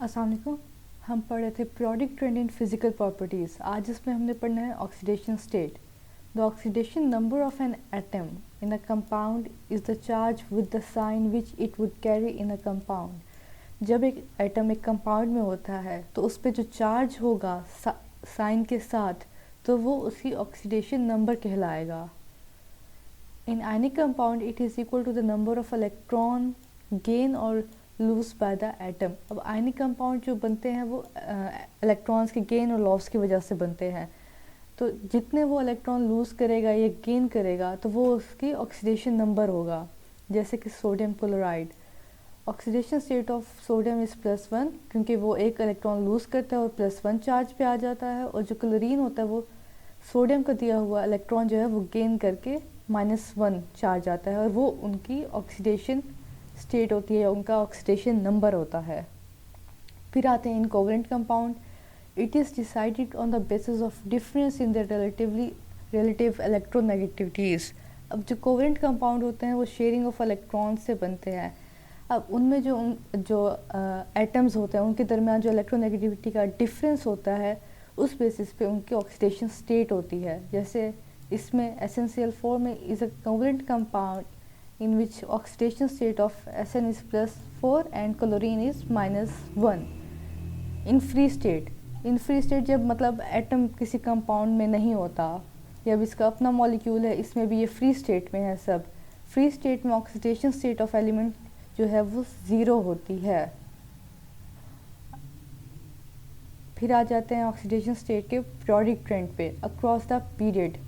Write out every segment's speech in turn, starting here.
अस्सलाम वालेकुम। हम पढ़ रहे थे periodic trend in physical properties. आज इसमें हमने पढ़ना है oxidation state. The oxidation number of an atom in a compound is the charge with the sign which it would carry in a compound. जब एक एटम एक कंपाउंड में होता है तो उस पर जो चार्ज होगा साइन के साथ, तो वो उसकी ऑक्सीडेशन नंबर कहलाएगा। In ionic compound it is equal to the number of electron gain और लूज बाय द एटम। अब आयनिक कंपाउंड जो बनते हैं वो इलेक्ट्रॉन्स के गेन और लॉस की वजह से बनते हैं। तो जितने वो इलेक्ट्रॉन लूज़ करेगा या गेन करेगा तो वो उसकी ऑक्सीडेशन नंबर होगा। जैसे कि sodium chloride, oxidation state of sodium is +1 क्योंकि वो एक इलेक्ट्रॉन लूज़ करता है और +1 चार्ज पे आ जाता है। और जो क्लोरीन होता है वो सोडियम का दिया हुआ इलेक्ट्रॉन जो है वो गेन करके -1 चार्ज आता है और वो उनकी ऑक्सीडेशन स्टेट होती है, उनका ऑक्सीडेशन नंबर होता है। फिर आते हैं in covalent compound. It is decided on the basis of difference in the relative electronegativities. अब जो कोवेलेंट कंपाउंड होते हैं वो शेयरिंग ऑफ इलेक्ट्रॉन से बनते हैं। अब उनमें जो एटम्स होते हैं उनके दरमियान जो इलेक्ट्रोनेगेटिविटी का डिफरेंस होता है उस बेसिस पे उनकी ऑक्सीडेशन स्टेट होती है। जैसे इसमें SnCl4 में is a covalent compound in which oxidation state of Sn is +4 and chlorine is -1 in free state। In free state जब मतलब एटम किसी कंपाउंड में नहीं होता, जब इसका अपना मॉलिक्यूल है, इसमें भी ये फ्री स्टेट में है सब। फ्री स्टेट में ऑक्सीडेशन स्टेट ऑफ एलिमेंट जो है वो 0 होती है। फिर आ जाते हैं ऑक्सीडेशन स्टेट के पीरियोडिक ट्रेंड पे across the period.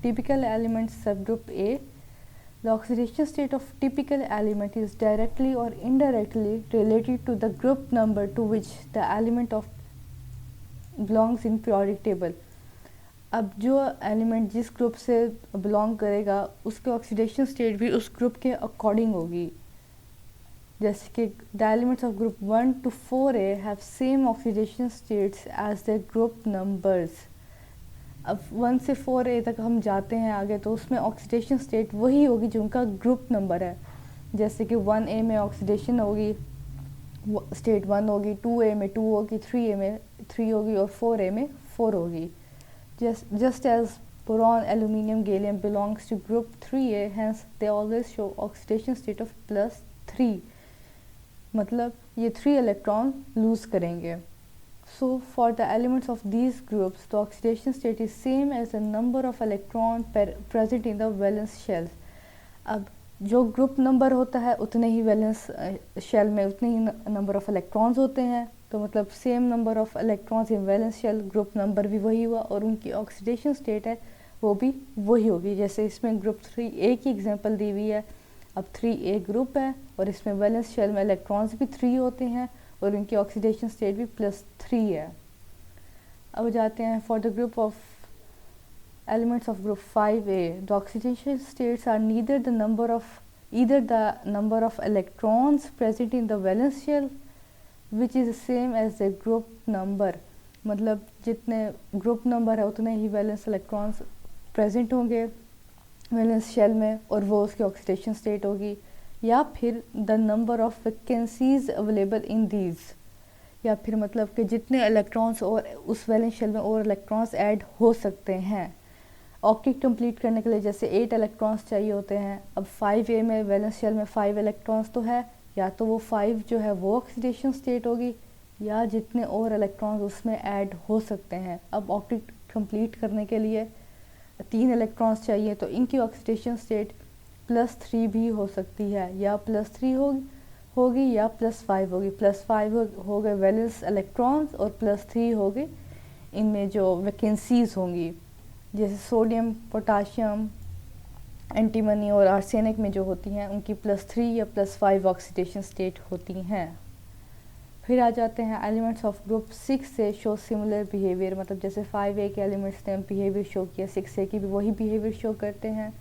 Typical element subgroup A. The oxidation state of typical element is directly or indirectly related to the group number to which the element of belongs in periodic table। अब जो element जिस group से belong करेगा उसके oxidation state भी उस group के according होगी। जैसे कि the elements of group 1 to 4a have same oxidation states as the group numbers. अब 1 से 4a तक हम जाते हैं आगे तो उसमें ऑक्सीडेशन स्टेट वही होगी जो उनका ग्रुप नंबर है। जैसे कि 1a में ऑक्सीडेशन होगी स्टेट 1 होगी, 2a में 2 होगी, 3a में 3 होगी और 4a में 4 होगी। Just as boron, aluminium, gallium belongs to group 3a, hence they always show oxidation state of +3। मतलब ये 3 इलेक्ट्रॉन लूज करेंगे। So for the elements of these groups, the oxidation state is same as the number of electron present in the valence shell। अब जो group number होता है उतने ही valence shell में उतने ही नंबर ऑफ इलेक्ट्रॉन्स होते हैं। तो मतलब same number of electrons in valence shell, group number भी वही हुआ और उनकी ऑक्सीडेशन स्टेट है वो भी वही होगी। जैसे इसमें ग्रुप 3a की एग्जांपल दी हुई है। अब 3a ग्रुप है और इसमें वैलेंस शेल में इलेक्ट्रॉन्स भी 3 होते हैं और उनकी ऑक्सीडेशन स्टेट भी +3 है। अब जाते हैं for the group of elements of group 5a, the oxidation states are neither the number of electrons present in the valence shell which is same as the group number. मतलब जितने group number है उतने ही valence electrons present होंगे valence shell में और वो उसकी ऑक्सीडेशन स्टेट होगी। या फिर the number of vacancies available in these, या फिर मतलब कि जितने इलेक्ट्रॉन्स और उस वैलेंस शेल में और इलेक्ट्रॉन्स ऐड हो सकते हैं। ऑक्टेट कंप्लीट करने के लिए जैसे 8 इलेक्ट्रॉन्स चाहिए होते हैं। अब 5a में वैलेंस शेल में 5 इलेक्ट्रॉन्स तो है, या तो वो 5 जो है वो ऑक्सीडेशन स्टेट होगी या जितने और इलेक्ट्रॉन्स उसमें ऐड हो सकते हैं। अब ऑक्टेट कंप्लीट करने के लिए 3 इलेक्ट्रॉन्स चाहिए तो इनकी ऑक्सीडेशन स्टेट +3 भी हो सकती है, या +3 होगी या +5 होगी। +5 हो गए वैलेंस इलेक्ट्रॉन्स और +3 हो गए इनमें जो वैकेंसीज होंगी। जैसे सोडियम, पोटाशियम, एंटीमनी और आर्सेनिक में जो होती हैं उनकी +3 या +5 ऑक्सीडेशन स्टेट होती हैं। फिर आ जाते हैं एलिमेंट्स ऑफ ग्रुप 6 से शो सिमिलर बिहेवियर। मतलब जैसे 5a के एलिमेंट्स ने बिहेवियर शो किया, 6a की भी वही बिहेवियर शो करते हैं।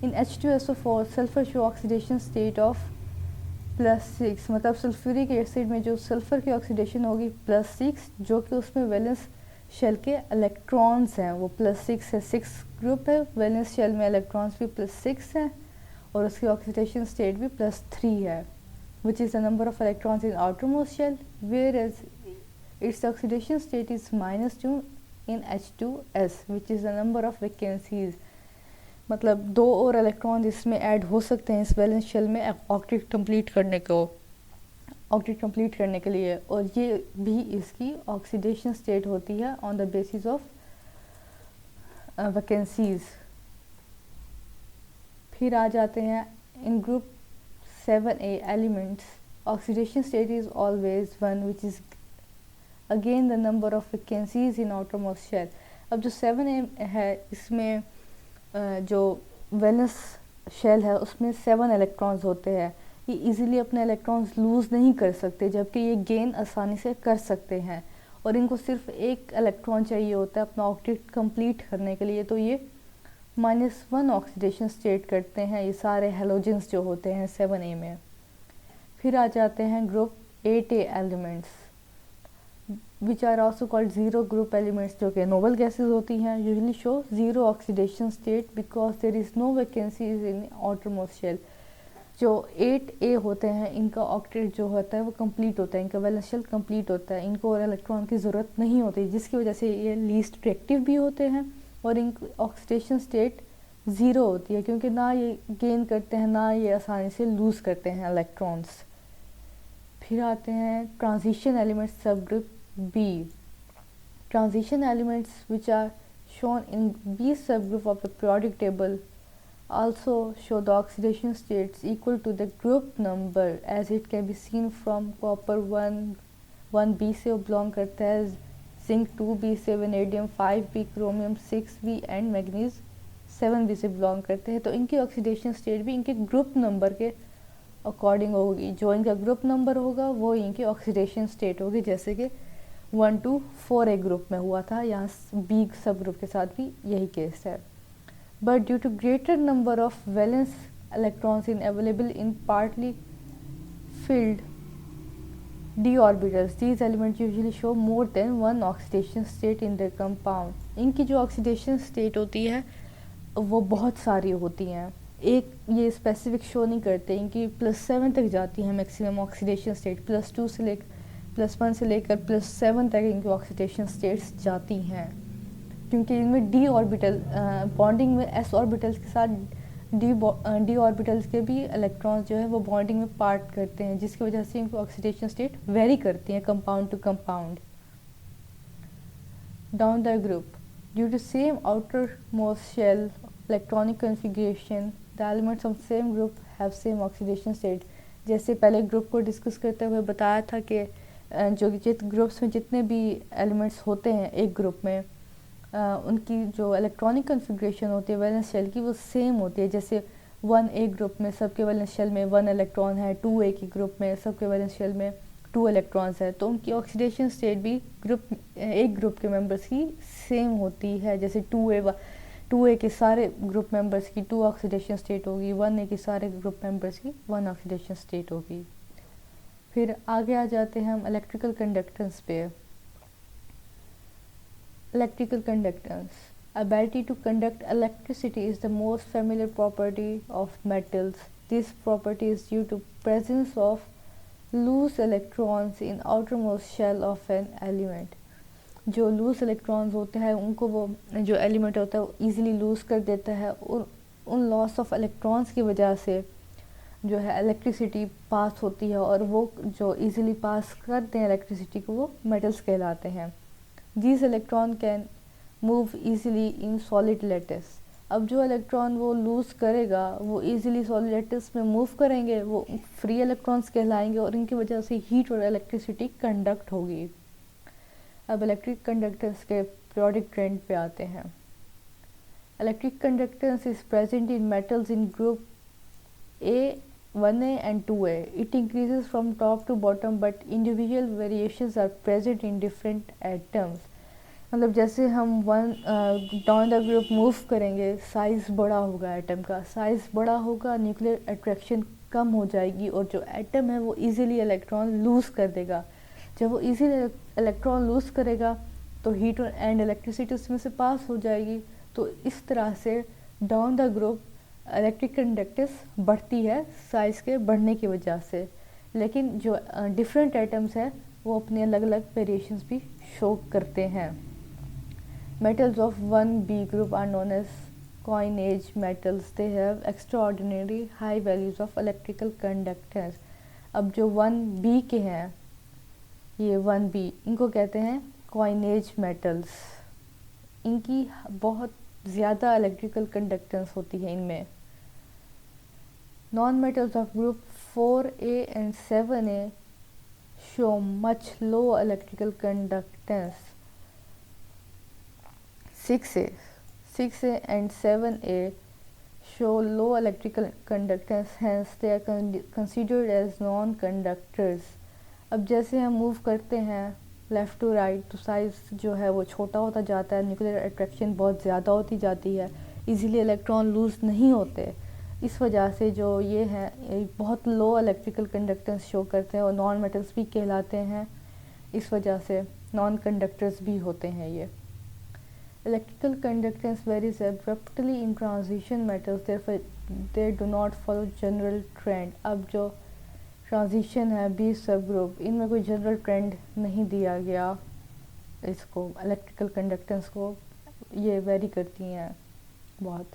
इन H2SO4 sulphur show oxidation state of +6। मतलब सल्फ्यूरिक एसिड में जो सल्फर की ऑक्सीडेशन होगी +6, जो कि उसमें वैलेंस शेल के इलेक्ट्रॉन्स हैं वो +6 है। 6 ग्रुप है, वैलेंस शेल में इलेक्ट्रॉन्स भी +6 हैं और उसकी ऑक्सीडेशन स्टेट भी +3 है। which is the number of electrons in outermost shell, whereas its oxidation state is -2 in H2S, which is the number of vacancies. मतलब 2 और इलेक्ट्रॉन इसमें ऐड हो सकते हैं इस वैलेंस शेल में ऑक्टेट कंप्लीट करने के लिए, और ये भी इसकी ऑक्सीडेशन स्टेट होती है on the basis of vacancies. फिर आ जाते हैं in group 7A elements, oxidation state is always 1 which is again the number of vacancies in outermost shell. अब जो 7A है इसमें जो वैलेंस शेल है उसमें 7 इलेक्ट्रॉन्स होते हैं। ये इजीली अपने इलेक्ट्रॉन्स लूज़ नहीं कर सकते, जबकि ये गेन आसानी से कर सकते हैं, और इनको सिर्फ एक इलेक्ट्रॉन चाहिए होता है अपना ऑक्टेट कंप्लीट करने के लिए। तो ये -1 ऑक्सीडेशन स्टेट करते हैं ये सारे हेलोजेंस जो होते हैं 7A में। फिर आ जाते हैं group 8A elements which are also called zero group elements, जो कि नोबल गैसेज होती हैं, usually show zero oxidation state because there is no vacancies in outermost shell. जो 8A होते हैं इनका ऑक्टेट जो होता है वो कंप्लीट होता है, इनका वैलेंस शेल कंप्लीट होता है, इनको और इलेक्ट्रॉन की ज़रूरत नहीं होती, जिसकी वजह से ये लीस्ट रिएक्टिव भी होते हैं और इनकी ऑक्सीडेशन स्टेट ज़ीरो होती है, क्योंकि ना ये गेन करते हैं ना ये आसानी से लूज़ करते हैं इलेक्ट्रॉन्स। फिर आते हैं ट्रांजिशन एलिमेंट्स सब group B. Transition elements which are shown in B subgroup of the periodic table also show the oxidation states equal to the group number, as it can be seen from copper 1B से वो belong करता है, zinc 2B से, vanadium 5B, chromium 6B and manganese 7B से belong करते हैं। तो इनकी ऑक्सीडेशन स्टेट भी इनके ग्रुप नंबर के अकॉर्डिंग होगी, जो इनका ग्रुप नंबर होगा वो इनकी ऑक्सीडेशन स्टेट होगी, जैसे कि 1 to 4A ग्रुप में हुआ था, यहाँ B सब ग्रुप के साथ भी यही केस है। But due to greater number of valence electrons in available in partly filled d orbitals, these elements usually show more than one oxidation state in their compound. इनकी जो ऑक्सीडेशन स्टेट होती है वो बहुत सारी होती हैं, एक ये स्पेसिफिक शो नहीं करते, इनकी +7 तक जाती है मैक्सिमम ऑक्सीडेशन स्टेट, +2 से लेकर +1 से लेकर +7 तक इनकी ऑक्सीडेशन स्टेट्स जाती हैं, क्योंकि इनमें d ऑर्बिटल बॉन्डिंग में s ऑर्बिटल्स के साथ d ऑर्बिटल्स के भी इलेक्ट्रॉन्स जो है वो बॉन्डिंग में पार्ट करते हैं, जिसकी वजह से इनकी ऑक्सीडेशन स्टेट वेरी करती हैं compound to compound. Down the group, due to same outermost shell electronic configuration, the elements of same group have same oxidation state. जैसे पहले ग्रुप को डिस्कस करते हुए बताया था कि जो ग्रुप्स में जितने भी एलिमेंट्स होते हैं एक ग्रुप में उनकी जो इलेक्ट्रॉनिक कॉन्फ़िगरेशन होती है वैलेंस शेल की वो सेम होती है। जैसे 1A ग्रुप में सबके वैलेंस शेल में 1 इलेक्ट्रॉन है, 2A की ग्रुप में सबके वैलेंस शेल में 2 इलेक्ट्रॉन्स है, तो उनकी ऑक्सीडेशन स्टेट भी एक ग्रुप के मेंबर्स की सेम होती है। जैसे 2A के सारे ग्रुप मेंबर्स की 2 ऑक्सीडेशन स्टेट होगी, 1A के सारे ग्रुप मेंबर्स की 1 ऑक्सीडेशन स्टेट होगी। फिर आगे आ जाते हैं हम इलेक्ट्रिकल कंडक्टेंस पे। Electrical conductance, ability to conduct electricity is the most familiar property of metals. This property is due to presence of loose electrons in outermost shell of an element. जो loose electrons होते हैं उनको वो जो element होता है वो easily loose कर देता है, और उन लॉस ऑफ इलेक्ट्रॉन्स की वजह से जो है इलेक्ट्रिसिटी पास होती है, और वो जो इजीली पास करते हैं इलेक्ट्रिसिटी को वो मेटल्स कहलाते हैं। These electron can move easily in solid lattice. अब जो इलेक्ट्रॉन वो लूज़ करेगा वो इजीली सॉलिड लैटिस में मूव करेंगे, वो फ्री इलेक्ट्रॉन्स कहलाएंगे, और इनकी वजह से हीट और इलेक्ट्रिसिटी कंडक्ट होगी। अब इलेक्ट्रिक कंडक्टेंस के पीरियोडिक ट्रेंड पे आते हैं। Electric conductance is present in metals in group A, 1A and 2A. It increases from top to bottom but individual variations are present in different atoms. मतलब जैसे हम down the group move करेंगे size बड़ा होगा, atom का size बड़ा होगा, nuclear attraction कम हो जाएगी, और जो एटम है वो इजीली इलेक्ट्रॉन लूज़ कर देगा। जब वो इजीली इलेक्ट्रॉन लूज़ करेगा तो हीट एंड इलेक्ट्रिसिटी उसमें से पास हो जाएगी। तो इस तरह से down the group electric conductance बढ़ती है साइज़ के बढ़ने की वजह से, लेकिन जो डिफरेंट एटम्स हैं वो अपने अलग अलग वेरिएशंस भी शो करते हैं। Metals of 1b group are known as coinage metals. They have extraordinary high values of electrical conductance. अब जो 1b के हैं, ये 1b, इनको कहते हैं coinage metals. इनकी बहुत ज़्यादा इलेक्ट्रिकल कंडक्टेंस होती है इनमें। Non metals of group 4a and 7a show much low electrical conductance. 6a and 7a show low electrical conductance, hence they are considered as non-conductors. अब जैसे हम मूव करते हैं लेफ़्ट टू राइट तो size जो है वो छोटा होता जाता है, न्यूक्लियर अट्रैक्शन बहुत ज़्यादा होती जाती है, इजीली इलेक्ट्रॉन लूज़ नहीं होते। इस वजह से जो ये हैं बहुत लो इलेक्ट्रिकल कंडक्टेंस शो करते हैं और नॉन मेटल्स भी कहलाते हैं, इस वजह से नॉन कंडक्टर्स भी होते हैं ये। Electrical conductance varies abruptly in transition metals, therefore they do not follow general trend. अब जो ट्रांजिशन है 20 सब ग्रुप, इनमें कोई जनरल ट्रेंड नहीं दिया गया इसको, इलेक्ट्रिकल कंडक्टेंस को, ये वेरी करती हैं बहुत।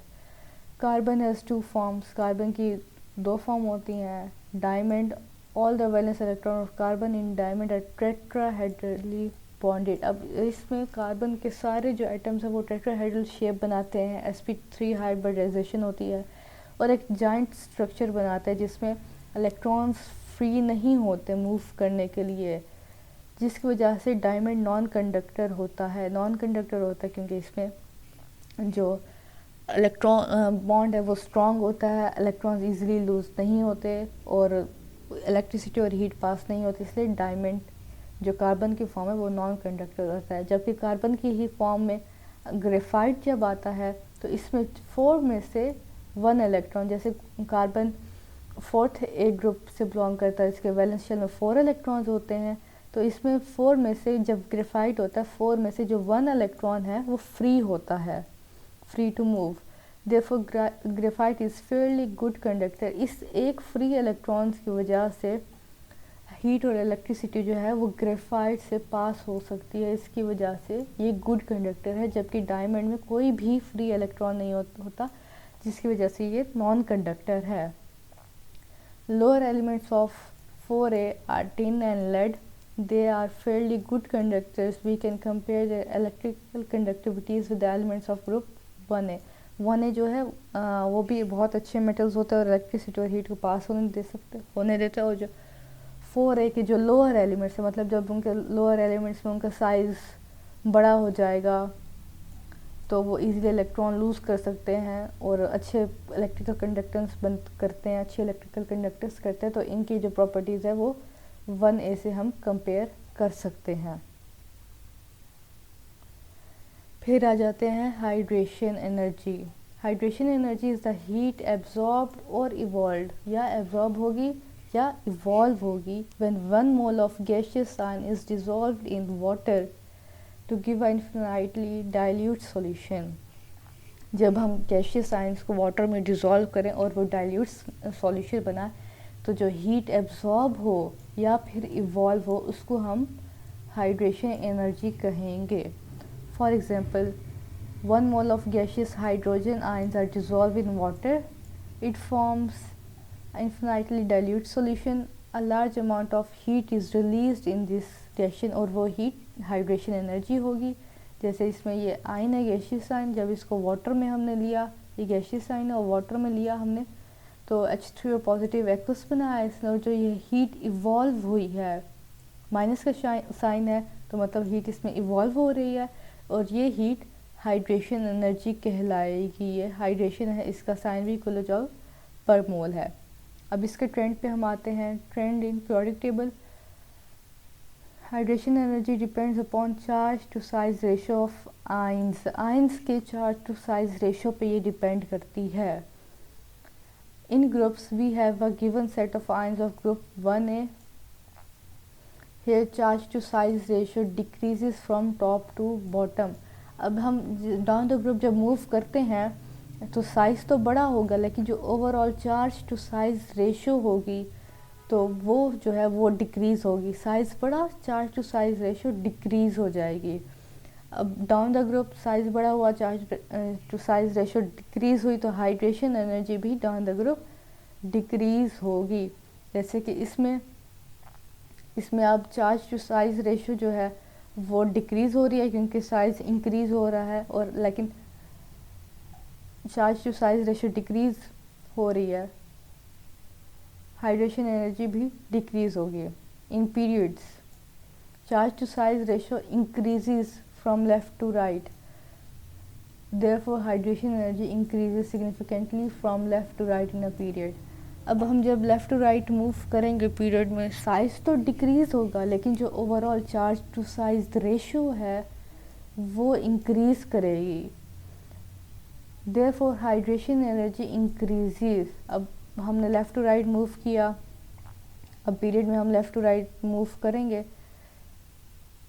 कार्बन हैज़ 2 फॉर्म्स, कार्बन की 2 फॉर्म होती हैं। Diamond, all the valence electron of carbon in diamond are tetrahedrally bonded. अब इसमें कार्बन के सारे जो एटम्स हैं वो टेट्राहेड्रल शेप बनाते हैं, sp3 हाइब्रिडाइजेशन होती है और एक जॉइंट स्ट्रक्चर बनाता है जिसमें इलेक्ट्रॉन्स फ्री नहीं होते मूव करने के लिए, जिसकी वजह से डायमंड नॉन कंडक्टर होता है। नॉन कंडक्टर होता है क्योंकि इसमें जो इलेक्ट्रॉन बॉन्ड है वो स्ट्रॉन्ग होता है, इलेक्ट्रॉन्स इजीली लूज नहीं होते और इलेक्ट्रिसिटी और हीट पास नहीं होती, इसलिए डायमंड जो कार्बन की फॉर्म है वो नॉन कंडक्टर होता है। जबकि कार्बन की ही फॉर्म में ग्रेफाइट जब आता है तो इसमें 4 में से 1 इलेक्ट्रॉन, जैसे कार्बन 4th A ग्रुप से बिलोंग करता है, इसके वैलेंस शेल में 4 इलेक्ट्रॉन्स होते हैं, तो इसमें 4 में से जब ग्रेफाइट होता है 4 में से जो 1 इलेक्ट्रॉन है वो फ्री होता है, free to move. Therefore graphite is fairly good conductor. इस एक फ्री इलेक्ट्रॉन्स की वजह से हीट और इलेक्ट्रिसिटी जो है वो ग्रेफाइट से पास हो सकती है, इसकी वजह से ये गुड कंडक्टर है। जबकि डायमंड में कोई भी फ्री इलेक्ट्रॉन नहीं होता, जिसकी वजह से ये नॉन कंडक्टर है। Lower elements of 4a are tin and lead. They are fairly good conductors. We can compare their electrical conductivities with the elements of group 1a. 1a जो है वो भी बहुत अच्छे मेटल्स होते हैं और इलेक्ट्रिसिटी और हीट को पास होने देते हैं। और जो 4a के जो लोअर एलिमेंट्स है, मतलब जब उनके लोअर एलिमेंट्स में उनका साइज़ बड़ा हो जाएगा तो वो इजीली इलेक्ट्रॉन लूज़ कर सकते हैं और अच्छे इलेक्ट्रिकल कंडक्टेंस बन करते हैं, अच्छे इलेक्ट्रिकल कंडक्टेंस करते हैं, तो इनकी जो प्रॉपर्टीज़ है वो 1a से हम कंपेयर कर सकते हैं। फिर आ जाते हैं hydration energy. Hydration energy is the heat absorbed और इवॉल्व्ड, या एब्जॉर्ब होगी या इवॉल्व होगी when 1 mole of gaseous ion is dissolved in water to give infinitely dilute solution. जब हम गैसियस आयंस को वाटर में डिसॉल्व करें और वो डाइल्यूट सॉल्यूशन बनाए तो जो हीट एब्जॉर्ब हो या फिर इवॉल्व हो उसको हम हाइड्रेशन एनर्जी कहेंगे। For example 1 mole of gaseous hydrogen ions are dissolve in water, it forms infinitely dilute solution, a large amount of heat is released in this reaction और वो heat hydration energy होगी। जैसे इसमें ये ion है gaseous ion, जब इसको water में हमने लिया, ये गैसियस आयन है और वाटर में लिया हमने तो H3 पॉजिटिव एक्वस बनाया इसने, और जो ये हीट इवॉल्व हुई है, माइनस का साइन है तो मतलब हीट इसमें इवॉल्व हो रही है और ये हीट हाइड्रेशन एनर्जी कहलाएगी। ये हाइड्रेशन है, इसका साइन भी किलोजूल पर मोल है। अब इसके ट्रेंड पे हम आते हैं। Trend in periodic table. Hydration energy depends upon charge to size ratio of ions. Ions के चार्ज टू साइज रेशो पे ये डिपेंड करती है। In groups we have a given set of ions of group 1a। Here charge to size ratio decreases from top to bottom. अब हम down the group जब move करते हैं तो साइज़ तो बड़ा होगा, लेकिन जो overall charge to size ratio होगी तो वो जो है वो डिक्रीज़ होगी, साइज़ बढ़ा, charge to size ratio decrease हो जाएगी। अब डाउन द ग्रुप साइज़ बड़ा हुआ, charge to size ratio decrease हुई, तो हाइड्रेशन एनर्जी भी डाउन द ग्रुप डिक्रीज़ होगी। जैसे कि इसमें अब चार्ज टू साइज़ रेशो जो है वो डिक्रीज़ हो रही है क्योंकि साइज़ इंक्रीज़ हो रहा है, और लेकिन charge to size ratio decrease हो रही है, हाइड्रेशन एनर्जी भी डिक्रीज़ होगी। In periods charge to size ratio increases from left to right, therefore hydration energy increases significantly from left to right in a period। अब हम जब left to right move करेंगे period में, size तो decrease होगा लेकिन जो overall charge to size ratio है वो इंक्रीज़ करेगी, therefore hydration energy increases। अब हमने लेफ़्ट टू राइट मूव किया, अब पीरियड में हम लेफ़्ट टू राइट मूव करेंगे,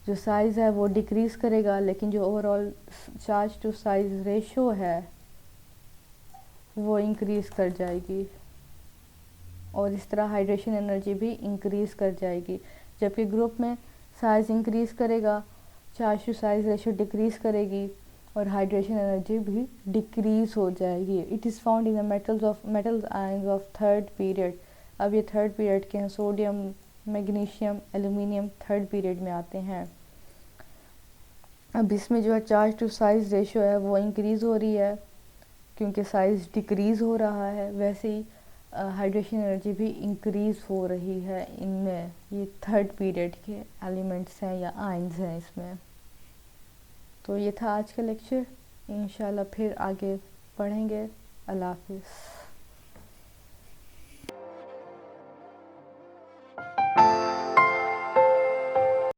जो साइज़ है वो डिक्रीज़ करेगा लेकिन जो overall charge to size ratio है वो इंक्रीज़ कर जाएगी, और इस तरह हाइड्रेशन एनर्जी भी इंक्रीज़ कर जाएगी। जबकि ग्रुप में साइज़ इंक्रीज़ करेगा, charge to size ratio decrease करेगी और हाइड्रेशन एनर्जी भी डिक्रीज़ हो जाएगी। It is found in the metals ions of third period. अब ये थर्ड पीरियड के हैं, sodium, magnesium, aluminium third period में आते हैं। अब इसमें जो है चार्ज टू साइज़ रेशो है वो इंक्रीज़ हो रही है क्योंकि साइज़ डिक्रीज़ हो रहा है, वैसे ही हाइड्रेशन एनर्जी भी इंक्रीज़ हो रही है इनमें। ये थर्ड पीरियड के एलिमेंट्स हैं या आयंस हैं इसमें। तो ये था आज का लेक्चर, इंशाल्लाह फिर आगे पढ़ेंगे। अल्लाह हाफिज़।